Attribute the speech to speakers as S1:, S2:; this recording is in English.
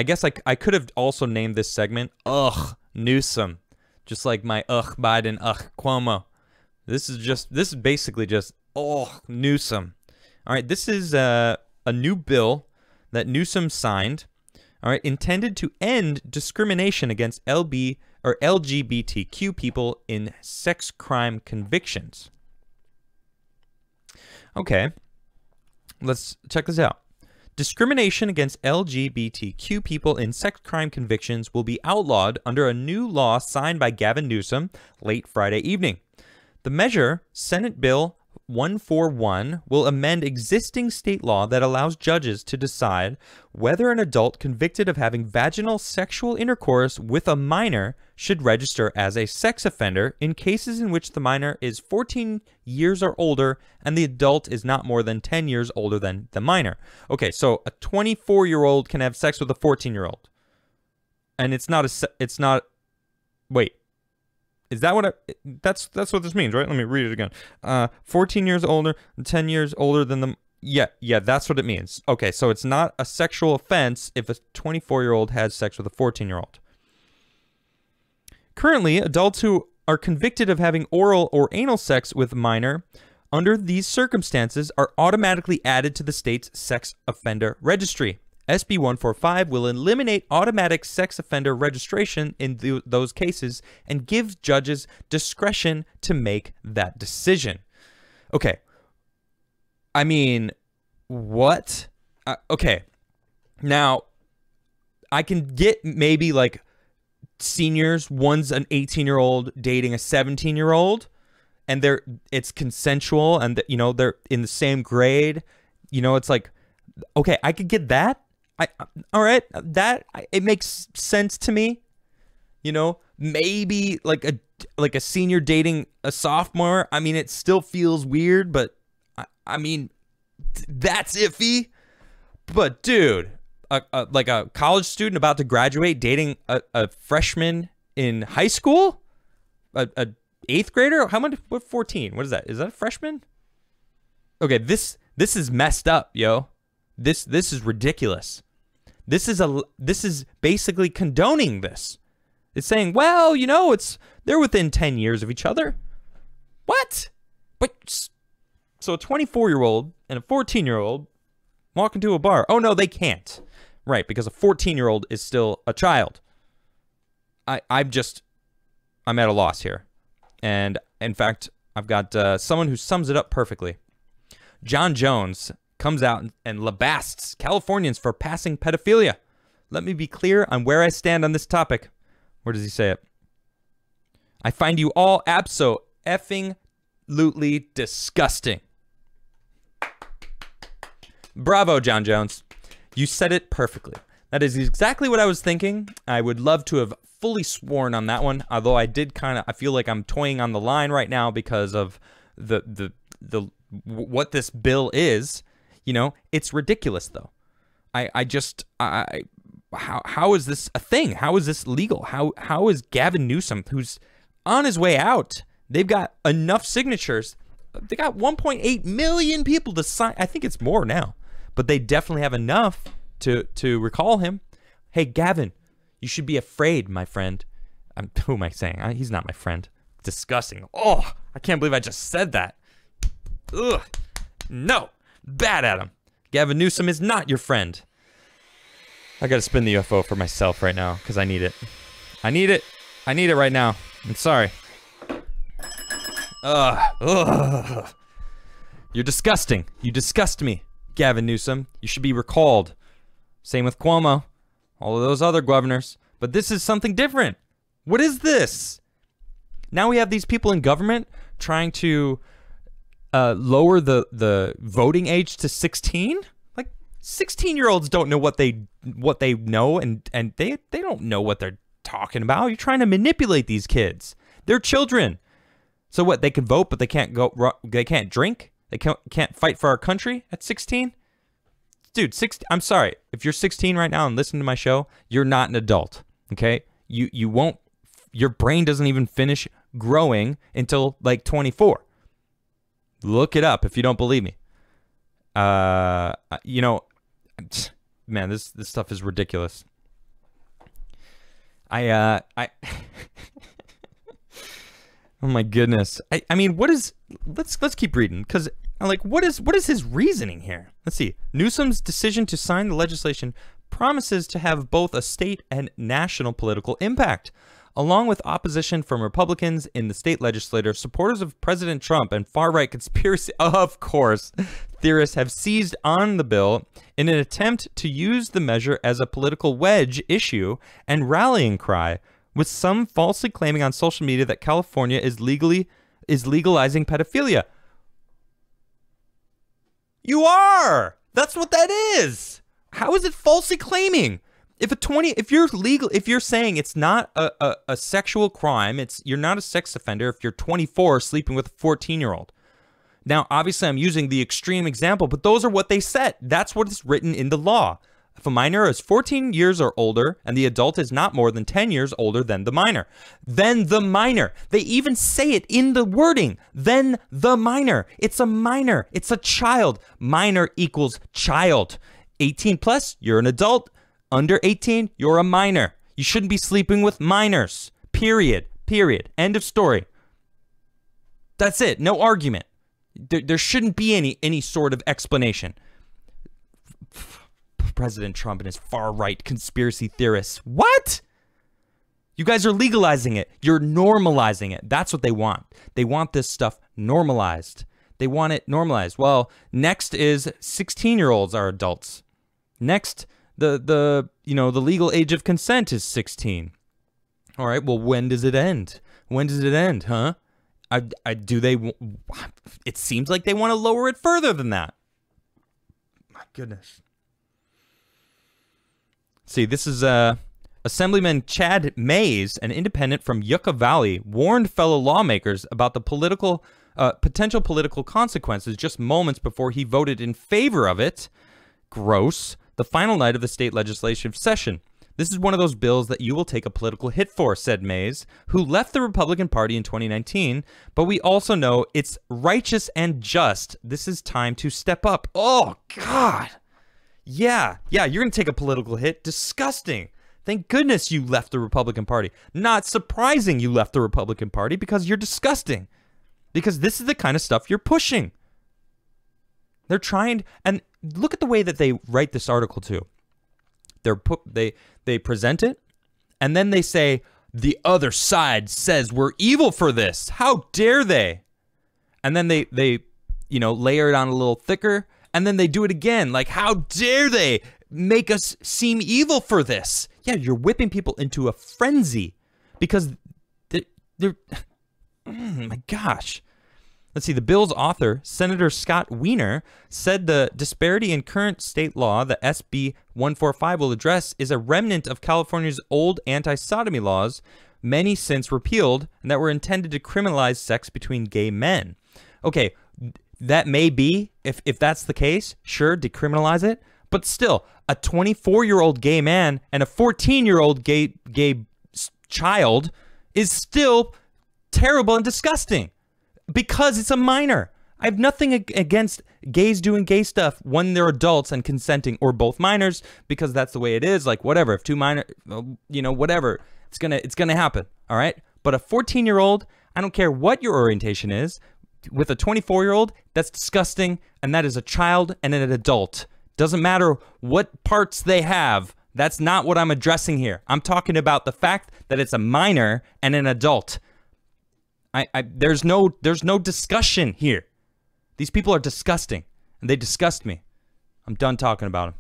S1: I guess I could have also named this segment Ugh Newsom, just like my Ugh Biden, Ugh Cuomo. This is basically just Ugh Newsom. All right, this is a new bill that Newsom signed. All right, intended to end discrimination against LGBTQ people in sex crime convictions. Okay, let's check this out. Discrimination against LGBTQ people in sex crime convictions will be outlawed under a new law signed by Gavin Newsom late Friday evening. The measure, Senate Bill 141, will amend existing state law that allows judges to decide whether an adult convicted of having vaginal sexual intercourse with a minor should register as a sex offender in cases in which the minor is 14 years or older and the adult is not more than 10 years older than the minor. Okay, so a 24-year-old can have sex with a 14-year-old. And wait. Is that what that's what this means, right? Let me read it again. 14 years older, 10 years older than the... Yeah, that's what it means. Okay, so it's not a sexual offense if a 24-year-old has sex with a 14-year-old. Currently, adults who are convicted of having oral or anal sex with a minor under these circumstances are automatically added to the state's sex offender registry. SB 145 will eliminate automatic sex offender registration in those cases and give judges discretion to make that decision. Okay. I mean, what? Okay. Now, I can get maybe like seniors, one's an 18-year-old dating a 17-year-old, and it's consensual, and they're in the same grade. It's like, okay, I could get that. All right, it makes sense to me. Maybe like a senior dating a sophomore. I mean, it still feels weird, but I mean, that's iffy. But dude, like a college student about to graduate dating a freshman in high school, a eighth grader. How much? What 14? What is that? Is that a freshman? Okay, this is messed up, yo. This is ridiculous. This is basically condoning this. It's saying, well, they're within 10 years of each other. What? So a 24-year-old and a 14-year-old walk into a bar. Oh, no, they can't. Right, because a 14-year-old is still a child. I'm at a loss here. And, in fact, I've got someone who sums it up perfectly. John Jones comes out and labasts Californians for passing pedophilia. Let me be clear on where I stand on this topic. Where does he say it? I find you all abso-effing-lutely disgusting. Bravo, John Jones. You said it perfectly. That is exactly what I was thinking. I would love to have fully sworn on that one, although I feel like I'm toying on the line right now because of the what this bill is. It's ridiculous though. How is this a thing? How is this legal? How is Gavin Newsom, who's on his way out, they've got enough signatures. They got 1.8 million people to sign. I think it's more now, but they definitely have enough to recall him. Hey, Gavin, you should be afraid, my friend. Who am I saying? He's not my friend. Disgusting. Oh, I can't believe I just said that. Ugh. No. Bad at him. Gavin Newsom is not your friend. I gotta spin the UFO for myself right now because I need it. I need it right now. I'm sorry. Ugh. You're disgusting. You disgust me, Gavin Newsom. You should be recalled. Same with Cuomo. All of those other governors. But this is something different. What is this? Now we have these people in government trying to lower the voting age to 16. Like 16-year-olds don't know what they know, and they don't know what they're talking about. You're trying to manipulate these kids. They're children. So what? They can vote, but they can't they can't drink. They can't fight for our country at 16. Dude, I'm sorry. If you're 16 right now and listening to my show, you're not an adult. Okay? You won't. Your brain doesn't even finish growing until like 24. Look it up if you don't believe me. Man, this stuff is ridiculous. Oh my goodness. I mean, what is, let's keep reading, because like, what is his reasoning here? Let's see. Newsom's decision to sign the legislation promises to have both a state and national political impact. Along with opposition from Republicans in the state legislature, supporters of President Trump and far-right conspiracy, of course, theorists have seized on the bill in an attempt to use the measure as a political wedge issue and rallying cry, with some falsely claiming on social media that California is legalizing pedophilia. You are! That's what that is! How is it falsely claiming? If you're saying it's not a sexual crime, you're not a sex offender if you're 24 sleeping with a 14-year-old. Now, obviously, I'm using the extreme example, but those are what they said. That's what is written in the law. If a minor is 14 years or older and the adult is not more than 10 years older than the minor, then the minor. They even say it in the wording. Then the minor. It's a minor. It's a child. Minor equals child. 18 plus, you're an adult. Under 18, you're a minor. You shouldn't be sleeping with minors. Period. Period. End of story. That's it. No argument. There shouldn't be any sort of explanation. President Trump and his far-right conspiracy theorists. What? You guys are legalizing it. You're normalizing it. That's what they want. They want this stuff normalized. They want it normalized. Well, next is 16-year-olds are adults. Next, the legal age of consent is 16. All right, well, when does it end? When does it end, huh? It seems like they want to lower it further than that. My goodness. See, this is Assemblyman Chad Mays, an independent from Yucca Valley, warned fellow lawmakers about the potential political consequences just moments before he voted in favor of it. Gross. The final night of the state legislative session. This is one of those bills that you will take a political hit for, said Mays, who left the Republican Party in 2019, but we also know it's righteous and just. This is time to step up. Oh, God. Yeah, you're going to take a political hit. Disgusting. Thank goodness you left the Republican Party. Not surprising you left the Republican Party because you're disgusting. Because this is the kind of stuff you're pushing. They're trying, and look at the way that they write this article too. They present it, and then they say, the other side says we're evil for this. How dare they? And then they layer it on a little thicker, and then they do it again. Like, how dare they make us seem evil for this? Yeah, you're whipping people into a frenzy because they're oh my gosh. Let's see, the bill's author, Senator Scott Wiener, said the disparity in current state law that SB 145 will address is a remnant of California's old anti-sodomy laws, many since repealed, and that were intended to criminalize sex between gay men. Okay, that may be, if that's the case, sure, decriminalize it, but still, a 24-year-old gay man and a 14-year-old gay child is still terrible and disgusting. Because it's a minor. I have nothing against gays doing gay stuff when they're adults and consenting, or both minors, because that's the way it is. Like, whatever. If two minor, whatever, it's gonna happen. All right. But a 14-year-old, I don't care what your orientation is, with a 24-year-old, that's disgusting, and that is a child and an adult. Doesn't matter what parts they have. That's not what I'm addressing here. I'm talking about the fact that it's a minor and an adult. There's no discussion here. These people are disgusting, and they disgust me. I'm done talking about them.